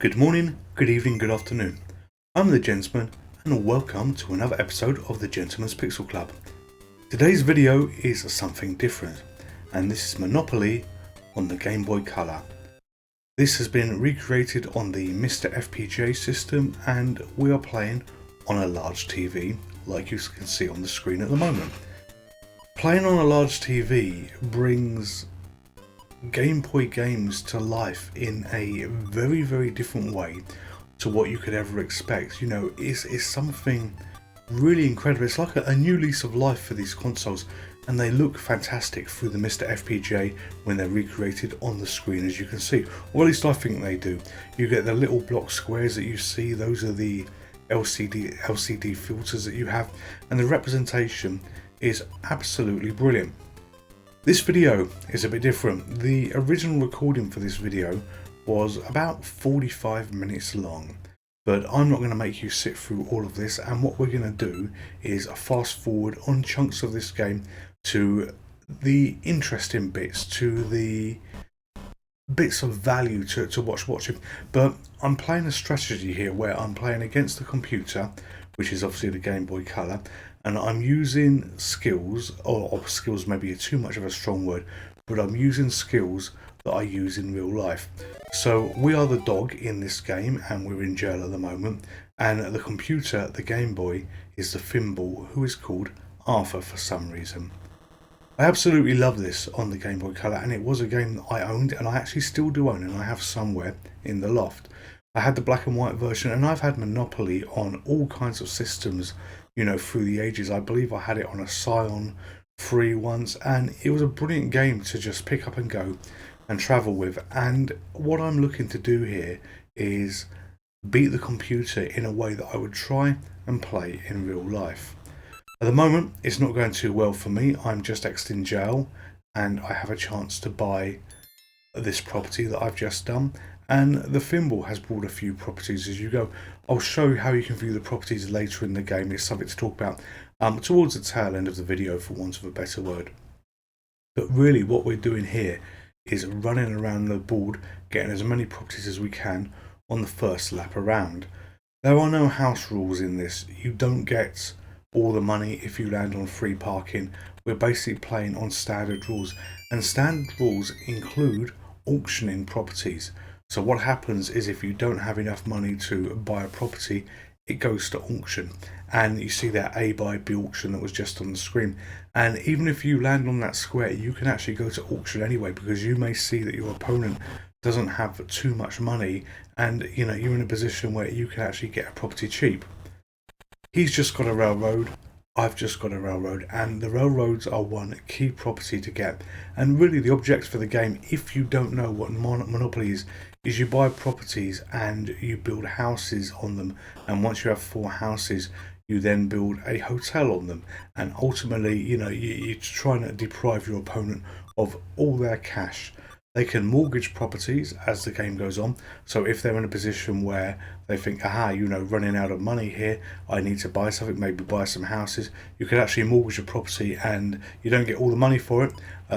Good morning, good evening, good afternoon. I'm the Gentleman and welcome to another episode of the Gentleman's Pixel Club. Today's video is something different, and this is Monopoly on the Gameboy Color. This has been recreated on the MiSTer FPGA system and we are playing on a large TV like you can see on the screen at the moment. Playing on a large TV brings Game Boy games to life in a very different way to what you could ever expect. You know, it's something really incredible. It's like a new lease of life for these consoles, and they look fantastic through the MiSTer FPGA when they're recreated on the screen, as you can see, or at least I think they do. You get the little block squares that you see, those are the LCD filters that you have, and the representation is absolutely brilliant. This video is a bit different. The original recording for this video was about 45 minutes long, but I'm not going to make you sit through all of this, and what we're going to do is fast forward on chunks of this game to the interesting bits, to the bits of value to watching. But I'm playing a strategy here where I'm playing against the computer, which is obviously the Game Boy Color, and I'm using skills, or skills maybe too much of a strong word, but I'm using skills that I use in real life. So we are the dog in this game and we're in jail at the moment, and the computer, the Game Boy, is the thimble who is called Arthur for some reason. I absolutely love this on the Game Boy Color, and it was a game that I owned and I actually still do own, and I have somewhere in the loft. I had the black and white version, and I've had Monopoly on all kinds of systems, you know, through the ages. I believe I had it on a Scion 3 once, and it was a brilliant game to just pick up and go and travel with. And what I'm looking to do here is beat the computer in a way that I would try and play in real life. At the moment, it's not going too well for me. I'm just exiting jail, and I have a chance to buy this property that I've just done. And the thimble has brought a few properties as you go. I'll show you how you can view the properties later in the game. It's something to talk about towards the tail end of the video, for want of a better word. But really what we're doing here is running around the board, getting as many properties as we can on the first lap around. There are no house rules in this. You don't get all the money if you land on free parking. We're basically playing on standard rules, and standard rules include auctioning properties. So what happens is if you don't have enough money to buy a property, it goes to auction, and you see that A by B auction that was just on the screen. And even if you land on that square, you can actually go to auction anyway, because you may see that your opponent doesn't have too much money, and you know, you're in a position where you can actually get a property cheap. He's just got a railroad, I've just got a railroad, and the railroads are one key property to get. And really the object for the game, if you don't know what Monopoly is you buy properties and you build houses on them, and once you have 4 houses you then build a hotel on them, and ultimately, you know, you're trying to deprive your opponent of all their cash. They can mortgage properties as the game goes on, so if they're in a position where they think, aha, you know, running out of money here, I need to buy something, maybe buy some houses, you could actually mortgage a property and you don't get all the money for it,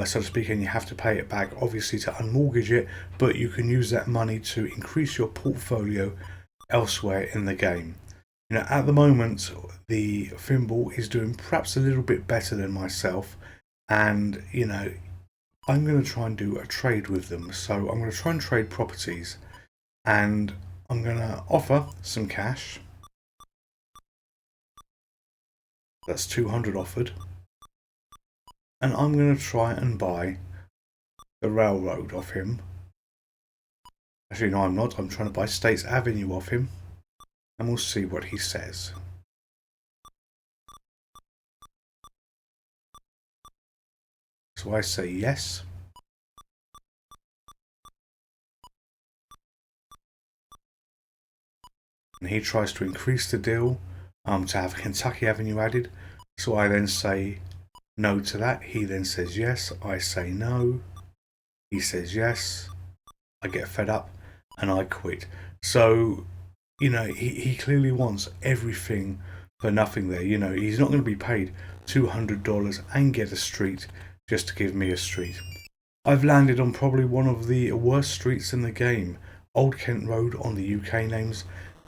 so to speak, and you have to pay it back, obviously, to unmortgage it, but you can use that money to increase your portfolio elsewhere in the game. You know, at the moment, the thimble is doing perhaps a little bit better than myself, and, you know, I'm going to try and do a trade with them. So I'm going to try and trade properties, and I'm going to offer some cash. That's 200 offered. And I'm going to try and buy the railroad off him. Actually, no, I'm not. I'm trying to buy States Avenue off him. And we'll see what he says. So I say yes. And he tries to increase the deal to have Kentucky Avenue added. So I then say no to that. He then says yes. I say no. He says yes. I get fed up and I quit. So, you know, he clearly wants everything for nothing there. You know, he's not going to be paid $200 and get a street just to give me a street. I've landed on probably one of the worst streets in the game. Old Kent Road on the UK names.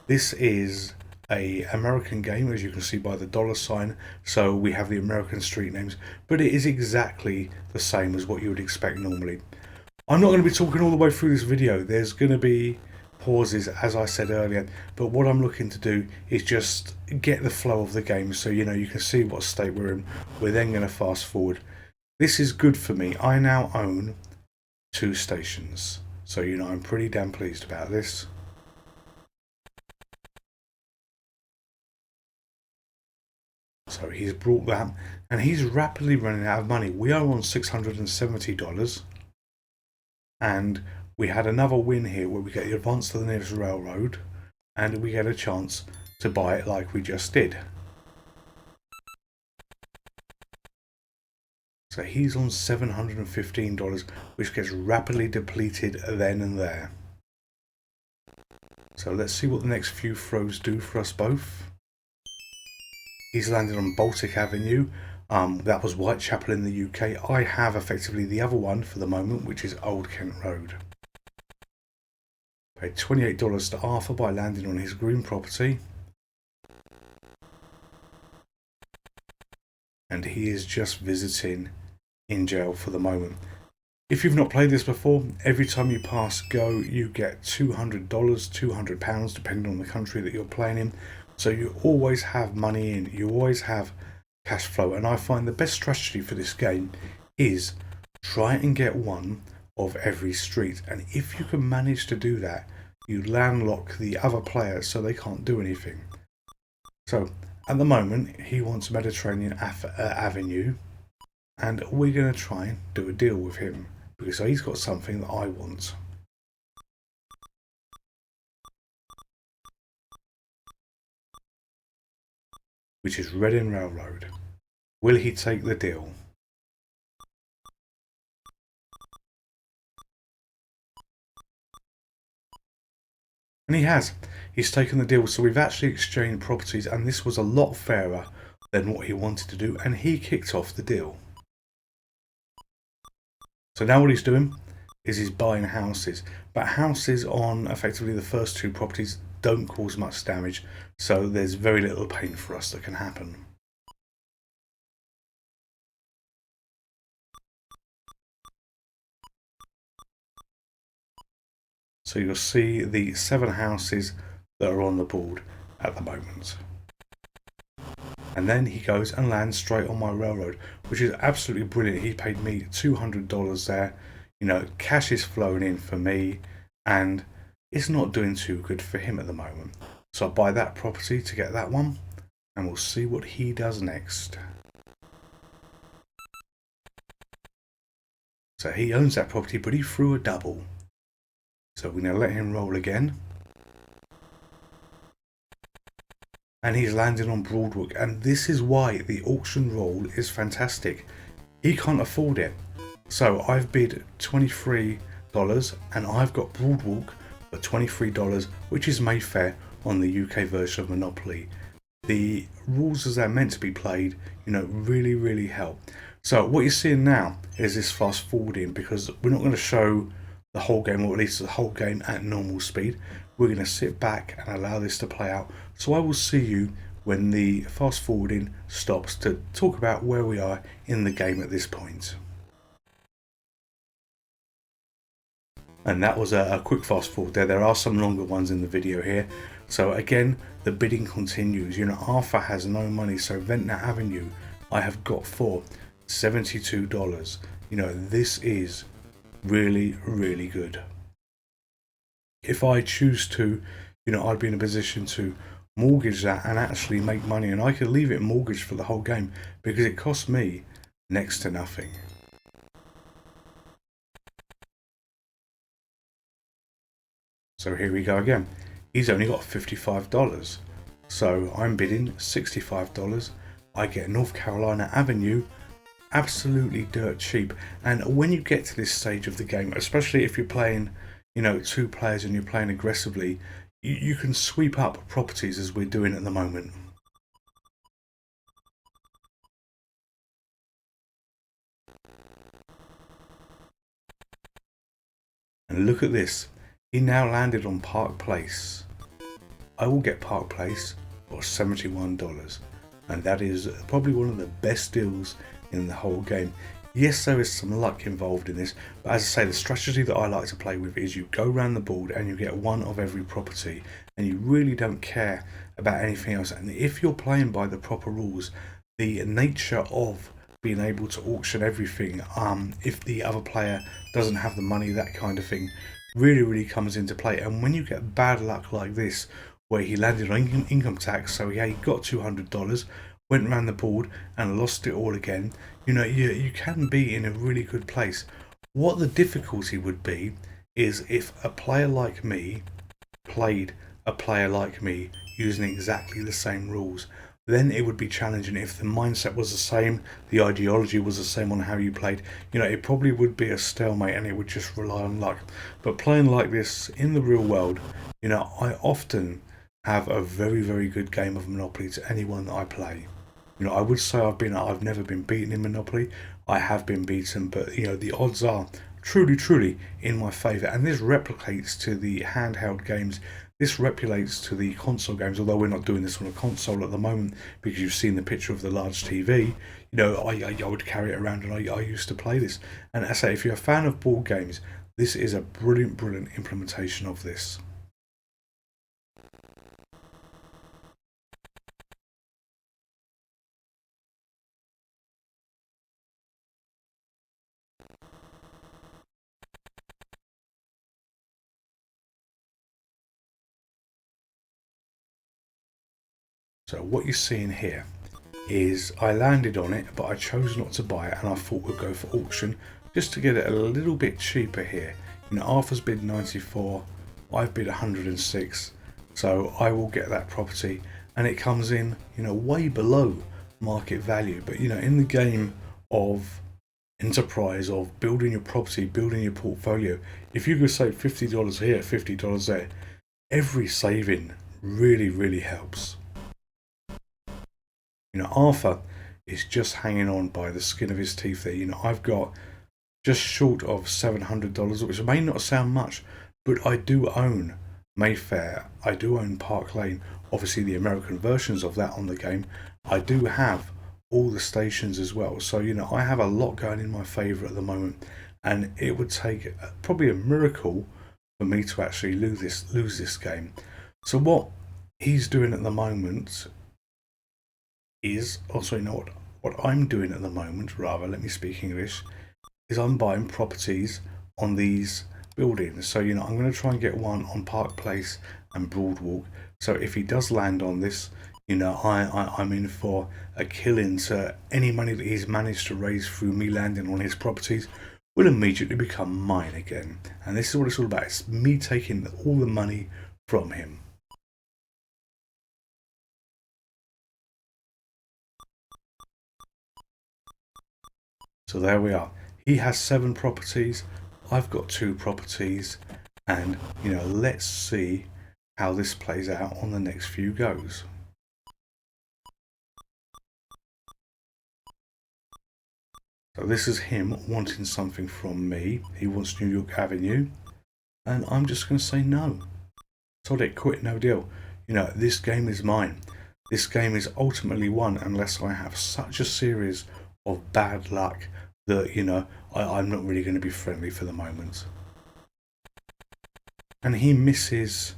This is a American game, as you can see by the $sign, so we have the American street names, but it is exactly the same as what you would expect normally. I'm not going to be talking all the way through this video. There's going to be pauses, as I said earlier, but what I'm looking to do is just get the flow of the game, so you can see what state we're in. We're then going to fast forward. This is good for me. I now own 2 stations, so I'm pretty damn pleased about this. So he's brought that, and he's rapidly running out of money. We are on $670, and we had another win here where we get the advance to the nearest railroad, and we get a chance to buy it like we just did. So he's on $715, which gets rapidly depleted then and there. So let's see what the next few throws do for us both. He's landed on Baltic Avenue. That was Whitechapel in the UK. I have effectively the other one for the moment, which is Old Kent Road. Paid $28 to Arthur by landing on his green property. And he is just visiting in jail for the moment. If you've not played this before, every time you pass go, you get $200, £200, depending on the country that you're playing in. So you always have money in, you always have cash flow. And I find the best strategy for this game is try and get one of every street. And if you can manage to do that, you landlock the other players so they can't do anything. So at the moment, he wants Mediterranean Avenue, and we're going to try and do a deal with him because he's got something that I want. Which is Reading Railroad. Will he take the deal? And he has. He's taken the deal, so we've actually exchanged properties, and this was a lot fairer than what he wanted to do, and he kicked off the deal. So now what he's doing is he's buying houses, but houses on effectively the first 2 properties don't cause much damage, so there's very little pain for us that can happen. So you'll see the 7 houses that are on the board at the moment. And then he goes and lands straight on my railroad, which is absolutely brilliant. He paid me $200 there. Cash is flowing in for me, and it's not doing too good for him at the moment. So I buy that property to get that one, and we'll see what he does next. So he owns that property, but he threw a double. So we're going to let him roll again. And he's landed on Broadwalk, and this is why the auction roll is fantastic. He can't afford it. So I've bid $23 and I've got Broadwalk for $23, which is Mayfair on the UK version of Monopoly. The rules as they're meant to be played, really help. So what you're seeing now is this fast forwarding, because we're not going to show the whole game, or at least the whole game at normal speed. We're going to sit back and allow this to play out. So I will see you when the fast forwarding stops to talk about where we are in the game at this point. And that was a quick fast forward there. There are some longer ones in the video here. So again, the bidding continues. Arthur has no money, so Ventnor Avenue I have got for $72. This is really good. If I choose to, I'd be in a position to mortgage that and actually make money, and I could leave it mortgaged for the whole game because it costs me next to nothing. So here we go again. He's only got $55. So I'm bidding $65. I get North Carolina Avenue absolutely dirt cheap. And when you get to this stage of the game, especially if you're playing, 2 players and you're playing aggressively, you can sweep up properties as we're doing at the moment. And look at this. He now landed on Park Place. I will get Park Place for $71, and that is probably one of the best deals in the whole game. Yes, there is some luck involved in this, but as I say, the strategy that I like to play with is you go around the board and you get one of every property, and you really don't care about anything else. And if you're playing by the proper rules, the nature of being able to auction everything, if the other player doesn't have the money, that kind of thing, really comes into play. And when you get bad luck like this, where he landed on income tax, so yeah, he got $200, went around the board and lost it all again, you can be in a really good place. What the difficulty would be is if a player like me played a player like me using exactly the same rules. Then it would be challenging. If the mindset was the same, the ideology was the same on how you played, it probably would be a stalemate and it would just rely on luck. But playing like this in the real world, I often have a very good game of Monopoly to anyone that I play. I would say I've never been beaten in Monopoly. I have been beaten, but the odds are truly in my favour. And this replicates to the handheld games. This replicates to the console games, although we're not doing this on a console at the moment because you've seen the picture of the large TV. I would carry it around, and I used to play this. And as I say, if you're a fan of board games, this is a brilliant implementation of this. So what you're seeing here is I landed on it, but I chose not to buy it, and I thought we'd go for auction just to get it a little bit cheaper here. Arthur's bid 94, I've bid 106, so I will get that property, and it comes in, way below market value. But in the game of enterprise of building your property, building your portfolio, if you could save $50 here, $50 there, every saving really helps. Arthur is just hanging on by the skin of his teeth there. I've got just short of $700, which may not sound much, but I do own Mayfair, I do own Park Lane, obviously the American versions of that on the game. I do have all the stations as well, so I have a lot going in my favour at the moment, and it would take probably a miracle for me to actually lose this game. So what he's doing at the moment is also, what I'm doing at the moment, rather, let me speak English, is I'm buying properties on these buildings. So I'm going to try and get one on Park Place and Broadwalk. So if he does land on this, I'm in for a killing. So any money that he's managed to raise through me landing on his properties will immediately become mine again. And this is what it's all about. It's me taking all the money from him. So there we are. He has 7 properties. I've got 2 properties. And, let's see how this plays out on the next few goes. So this is him wanting something from me. He wants New York Avenue. And I'm just going to say no. Sod it, quit, no deal. This game is mine. This game is ultimately won unless I have such a series of bad luck that, I'm not really going to be friendly for the moment. And he misses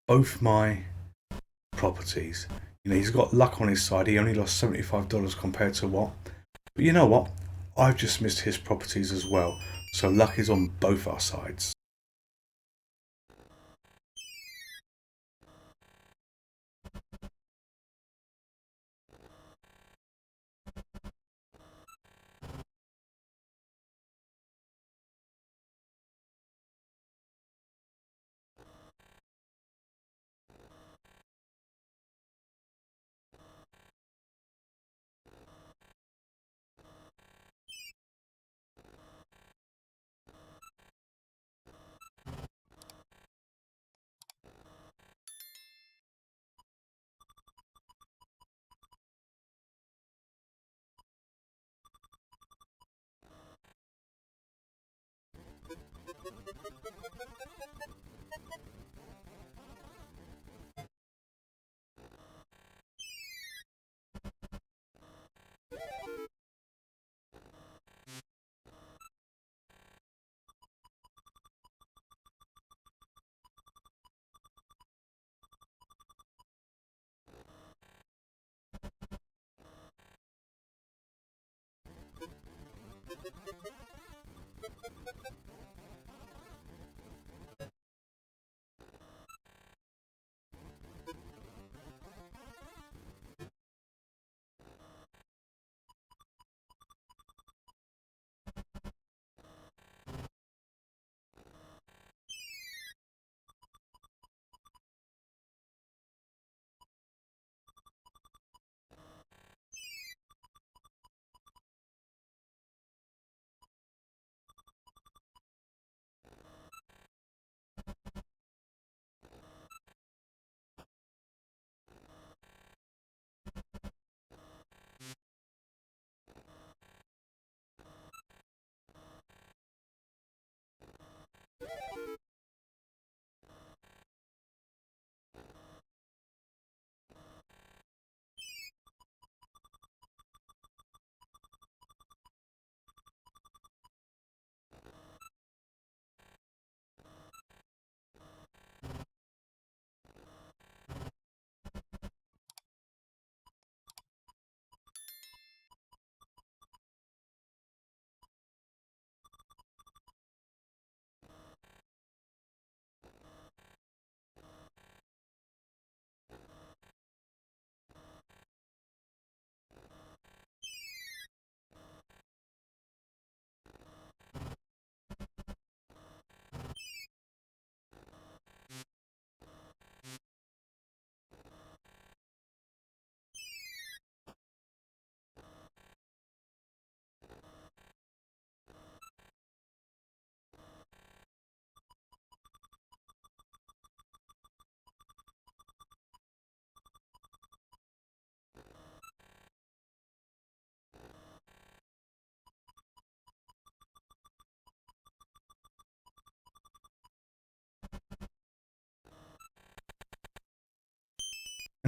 both my properties. He's got luck on his side. He only lost $75 compared to what? But you know what? I've just missed his properties as well. So luck is on both our sides.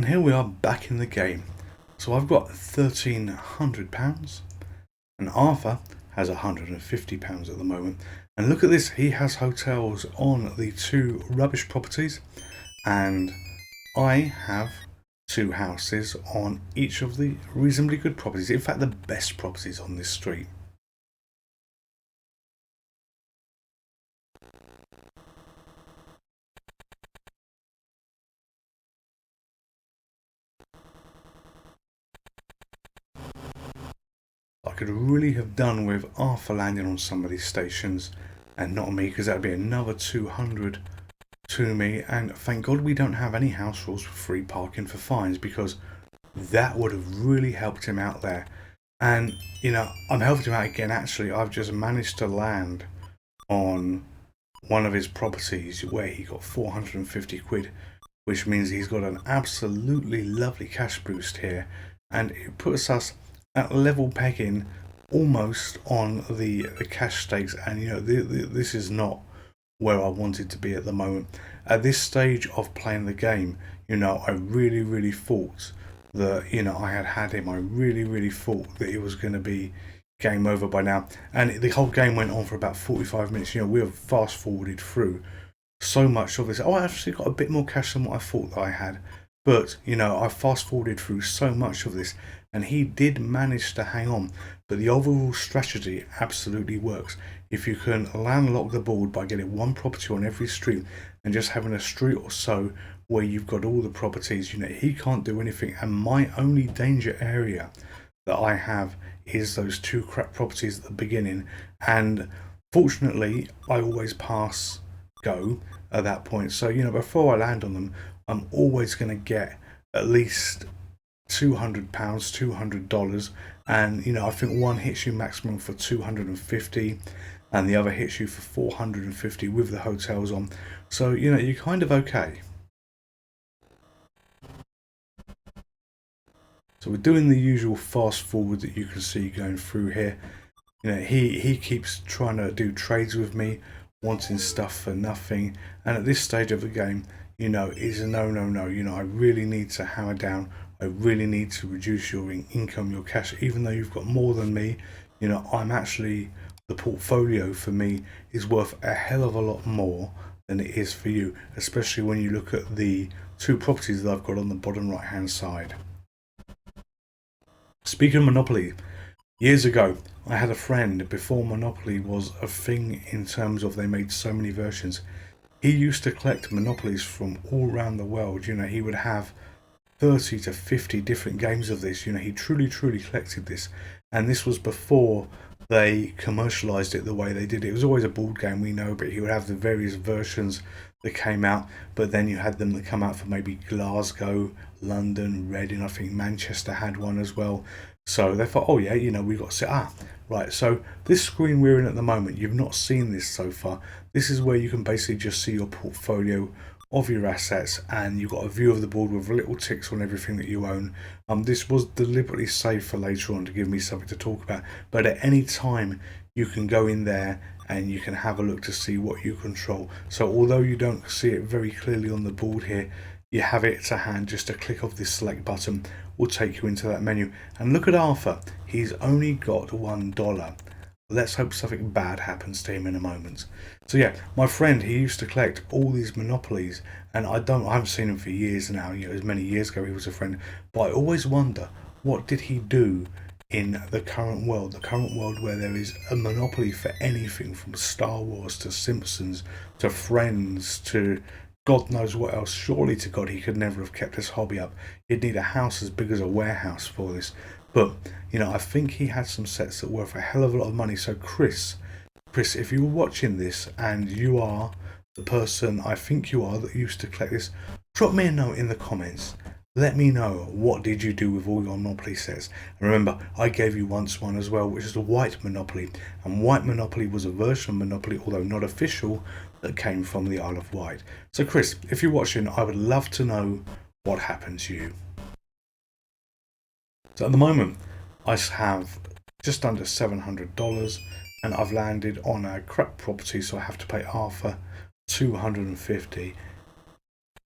And here we are back in the game. So I've got £1,300 and Arthur has £150 at the moment. And look at this, he has hotels on the 2 rubbish properties and I have 2 houses on each of the reasonably good properties. In fact, the best properties on this street. I could really have done with Arthur landing on some of these stations and not me, because that would be another 200 to me. And thank God we don't have any house rules for free parking for fines, because that would have really helped him out there. And you know, I'm helping him out again. Actually, I've just managed to land on one of his properties where he got 450 quid, which means he's got an absolutely lovely cash boost here, and it puts us at level pegging almost on the cash stakes. And you know, this is not where I wanted to be at the moment. At this stage of playing the game, you know, I really thought that, you know, I had him. I really thought that it was going to be game over by now, and the whole game went on for about 45 minutes. You know, we have fast forwarded through so much of this. Oh, I actually got a bit more cash than what I thought that I had, but you know, I fast forwarded through so much of this, and he did manage to hang on. But the overall strategy absolutely works. If you can landlock the board by getting 1 property on every street and just having a street or so where you've got all the properties, you know, he can't do anything. And my only danger area that I have is those 2 crap properties at the beginning, and fortunately I always pass go at that point. So you know, before I land on them, I'm always going to get at least £200, $200, and you know, I think one hits you maximum for 250 and the other hits you for 450 with the hotels on. So you know, you're kind of okay. So we're doing the usual fast forward that you can see going through here. You know, he keeps trying to do trades with me, wanting stuff for nothing. And at this stage of the game, you know, it's a no. You know, I really need to hammer down. I really need to reduce your income, your cash. Even though you've got more than me, you know, I'm actually, the portfolio for me is worth a hell of a lot more than it is for you, especially when you look at the 2 properties that I've got on the bottom right hand side. Speaking of Monopoly, years ago I had a friend, before Monopoly was a thing in terms of they made so many versions. He used to collect Monopolies from all around the world. You know, he would have 30 to 50 different games of this. You know, he truly collected this, and this was before they commercialized it the way they did. It was always a board game, we know, but he would have the various versions that came out. But then you had them that come out for maybe Glasgow, London, Reading, I think Manchester had one as well. So they thought, oh yeah, you know, we've got to right. So this screen we're in at the moment, you've not seen this so far. This is where you can basically just see your portfolio of your assets, and you've got a view of the board with little ticks on everything that you own. This was deliberately saved for later on to give me something to talk about, but at any time you can go in there and you can have a look to see what you control. So although you don't see it very clearly on the board here, you have it to hand. Just a click of this select button will take you into that menu. And look at Arthur, he's only got $1. Let's hope something bad happens to him in a moment. So yeah, my friend, he used to collect all these Monopolies, and I haven't seen him for years now. You know, as many years ago he was a friend, but I always wonder, what did he do in the current world where there is a monopoly for anything from Star Wars to Simpsons to Friends to God knows what else. Surely to God he could never have kept his hobby up. He'd need a house as big as a warehouse for this. But you know, I think he had some sets that were worth a hell of a lot of money. So Chris, if you were watching this and you are the person I think you are that used to collect this, drop me a note in the comments. Let me know, what did you do with all your Monopoly sets? And remember, I gave you once one as well, which is a White Monopoly. And White Monopoly was a version of Monopoly, although not official, that came from the Isle of Wight. So Chris, if you're watching, I would love to know what happened to you. So at the moment, I have just under $700, and I've landed on a crap property, so I have to pay Arthur $250.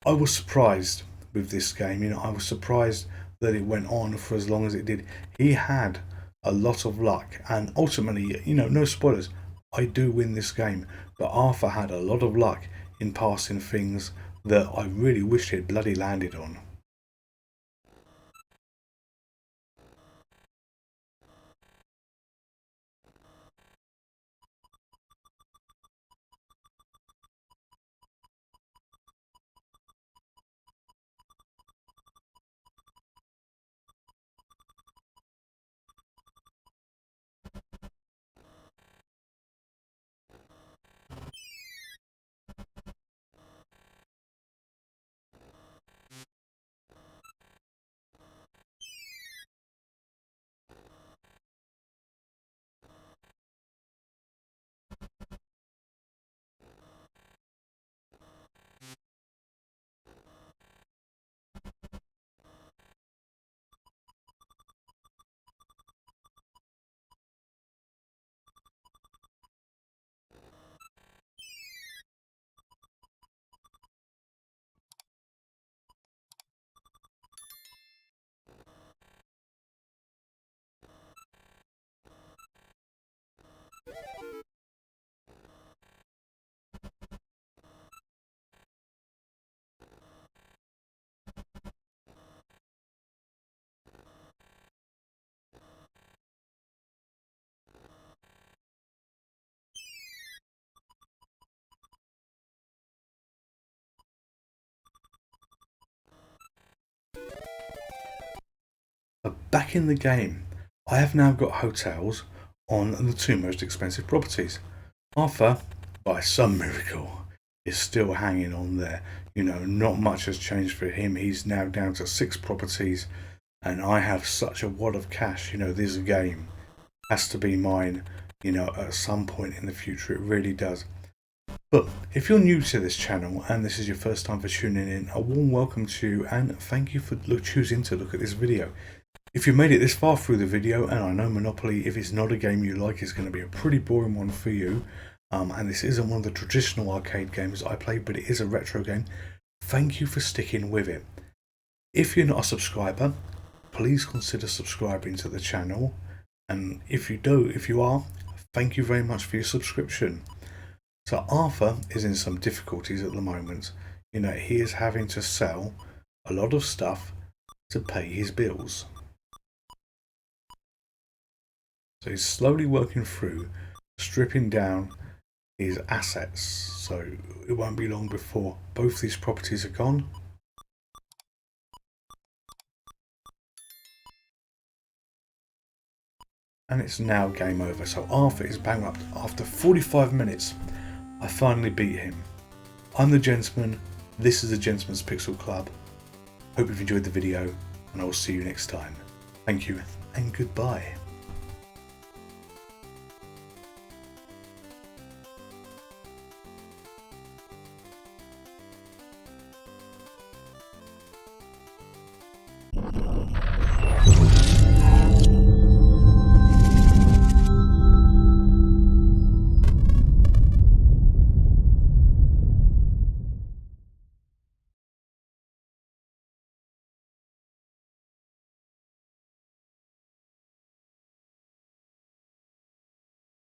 I was surprised with this game. You know, I was surprised that it went on for as long as it did. He had a lot of luck, and ultimately, you know, no spoilers, I do win this game, but Arthur had a lot of luck in passing things that I really wished he'd bloody landed on. But back in the game, I have now got hotels on the two most expensive properties. Arthur, by some miracle, is still hanging on there. You know, not much has changed for him. He's now down to 6 properties, and I have such a wad of cash. You know, this game has to be mine, you know, at some point in the future. It really does. But if you're new to this channel and this is your first time for tuning in, a warm welcome to you, and thank you for choosing to look at this video. If you've made it this far through the video, and I know Monopoly, if it's not a game you like, is going to be a pretty boring one for you, and this isn't one of the traditional arcade games I play, but it is a retro game, thank you for sticking with it. If you're not a subscriber, please consider subscribing to the channel, and if you are, thank you very much for your subscription. So Arthur is in some difficulties at the moment. You know, he is having to sell a lot of stuff to pay his bills. So he's slowly working through, stripping down his assets. So it won't be long before both these properties are gone. And it's now game over. So Arthur is bankrupt. After 45 minutes, I finally beat him. I'm the Gentleman. This is the Gentleman's Pixel Club. Hope you've enjoyed the video, and I will see you next time. Thank you and goodbye.